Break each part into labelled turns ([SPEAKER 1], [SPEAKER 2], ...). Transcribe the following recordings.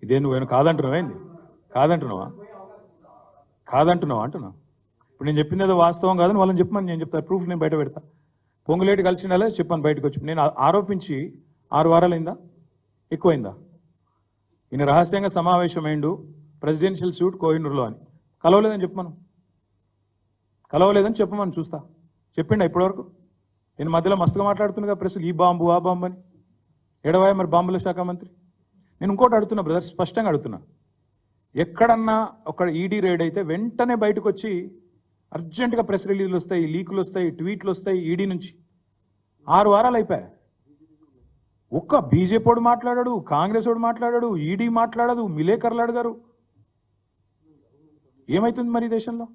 [SPEAKER 1] ఇదే నువ్వేను కాదంటున్నావా ఏంది? కాదంటున్నావా అంటున్నా. ఇప్పుడు నేను చెప్పింది ఏదో వాస్తవం కాదని వాళ్ళని చెప్పమని నేను చెప్తాను. ప్రూఫ్ నేను బయట పెడతా. పొంగులేటి కలిసిన చెప్పాను బయటకు వచ్చి. నేను ఆరోపించి 6 వారాలైందా, ఎక్కువైందా? ఈయన రహస్యంగా సమావేశమైండు ప్రెసిడెన్షియల్ సూట్ కోహినూరులో అని. కలవలేదని చెప్పమని చూస్తా. చెప్పిండా ఇప్పటివరకు? నేను మధ్యలో మస్తుగా మాట్లాడుతున్నా ప్రెస్లు ఈ బాంబు ఆ బాంబు అని. ఎడవాయ మరి బాంబుల శాఖ మంత్రి. నేను ఇంకోటి అడుగుతున్నా బ్రదర్, స్పష్టంగా అడుగుతున్నా. ఎక్కడన్నా ఒక ఈడీ రైడ్ అయితే వెంటనే బయటకు వచ్చి అర్జెంటుగా ప్రెస్ రిలీజ్లు వస్తాయి, లీకులు వస్తాయి, ట్వీట్లు వస్తాయి ఈడీ నుంచి. 6 వారాలు అయిపోయాయి. ఒక్క బీజేపీ వాడు మాట్లాడాడు, కాంగ్రెస్ వాడు మాట్లాడాడు, ఈడీ మాట్లాడదు, విలేకరులు అడగారు. ఏమైతుంది మరి దేశంలో?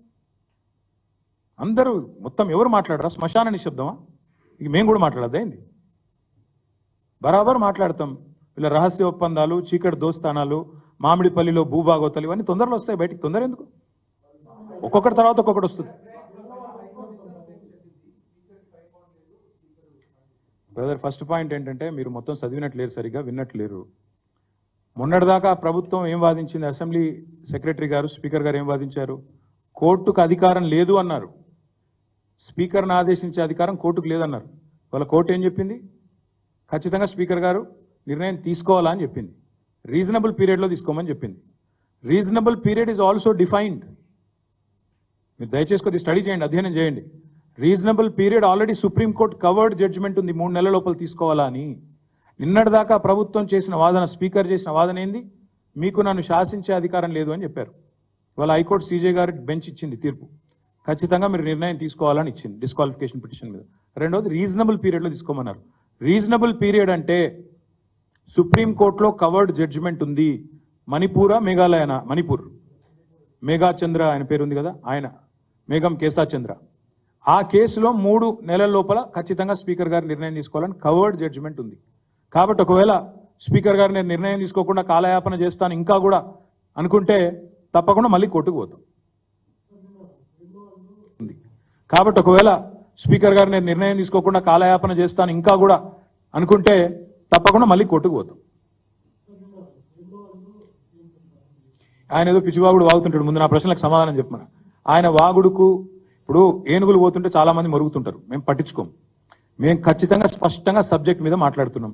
[SPEAKER 1] అందరూ మొత్తం ఎవరు మాట్లాడరా? శ్మశాన నిశ్శబ్దమా? ఇక మేము కూడా మాట్లాడద్దా ఏంది? బరాబర్ మాట్లాడతాం. వీళ్ళ రహస్య ఒప్పందాలు, చీకటి దోస్తానాలు, మామిడిపల్లిలో భూభాగోతలు ఇవన్నీ తొందరలో వస్తాయి బయటికి. తొందర ఎందుకు? ఒక్కొక్కటి తర్వాత ఒక్కొక్కటి వస్తుంది. బ్రదర్, ఫస్ట్ పాయింట్ ఏంటంటే మీరు మొత్తం చదివినట్లేరు, సరిగ్గా విన్నట్లేరు. మొన్నటిదాకా ప్రభుత్వం ఏం వాదించింది? అసెంబ్లీ సెక్రటరీ గారు, స్పీకర్ గారు ఏం వాదించారు? కోర్టుకు అధికారం లేదు అన్నారు. స్పీకర్ను ఆదేశించే అధికారం కోర్టుకు లేదన్నారు. వాళ్ళ కోర్టు ఏం చెప్పింది? ఖచ్చితంగా స్పీకర్ గారు నిర్ణయం తీసుకోవాలా అని చెప్పింది. రీజనబుల్ పీరియడ్లో తీసుకోమని చెప్పింది. Reasonable period is also defined. మీరు దయచేసి కొద్ది స్టడీ చేయండి, అధ్యయనం చేయండి. Reasonable period already supreme court covered judgement ఉంది, 3 నెలల లోపల తీసుకోవాలా అని. నిన్నటిదాకా ప్రభుత్వం చేసిన వాదన, స్పీకర్ చేసిన వాదన ఏంది? మీకు నన్ను శాసించే అధికారం లేదు అని చెప్పారు. ఇవాళ హైకోర్టు సీజే గారు బెంచ్ ఇచ్చింది తీర్పు. ఖచ్చితంగా మీరు నిర్ణయం తీసుకోవాలని ఇచ్చింది డిస్క్వాలిఫికేషన్ పిటిషన్ మీద. రెండవది రీజనబుల్ పీరియడ్లో తీసుకోమన్నారు. రీజనబుల్ పీరియడ్ అంటే సుప్రీంకోర్టులో కవర్డ్ జడ్జిమెంట్ ఉంది. మణిపూరా మేఘాలయనా? మణిపూర్ మేఘాచంద్ర ఆయన పేరు ఉంది కదా, ఆయన మేఘం కేశాచంద్ర. ఆ కేసులో 3 నెలల లోపల ఖచ్చితంగా స్పీకర్ గారు నిర్ణయం తీసుకోవాలని కవర్డ్ జడ్జిమెంట్ ఉంది. కాబట్టి ఒకవేళ స్పీకర్ గారు నేను నిర్ణయం తీసుకోకుండా కాలయాపన చేస్తాను ఇంకా కూడా అనుకుంటే తప్పకుండా మళ్ళీ కోర్టుకు పోతాం. కాబట్టి ఒకవేళ స్పీకర్ గారు నేను నిర్ణయం తీసుకోకుండా కాలయాపన చేస్తాను ఇంకా కూడా అనుకుంటే తప్పకుండా మళ్ళీ కోర్టుకు పోతాం. ఆయన ఏదో పిచ్చివాగుడు వాగుతుంటాడు. ముందు నా ప్రశ్నలకు సమాధానం చెప్పమని. ఆయన వాగుడుకు ఇప్పుడు ఏనుగులు పోతుంటే చాలా మంది మరుగుతుంటారు, మేము పట్టించుకోం. మేము ఖచ్చితంగా స్పష్టంగా సబ్జెక్ట్ మీద మాట్లాడుతున్నాం.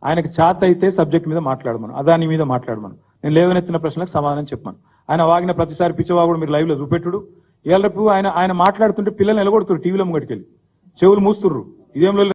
[SPEAKER 1] ఆయనకు చేత అయితే సబ్జెక్ట్ మీద మాట్లాడమను, అదాని మీద మాట్లాడమను. నేను లేవనెత్తిన ప్రశ్నలకు సమాధానం చెప్పమను. ఆయన వాగిన ప్రతిసారి పిచ్చివాగుడు మీరు లైవ్ లో చూపెట్టుడు. ఇవాళ రేపు ఆయన మాట్లాడుతుంటే పిల్లల్ని ఎలగొడుతున్నారు, టీవీలో ముంగటికెళ్ళి చెవులు మూస్తుర్రు. ఇదేం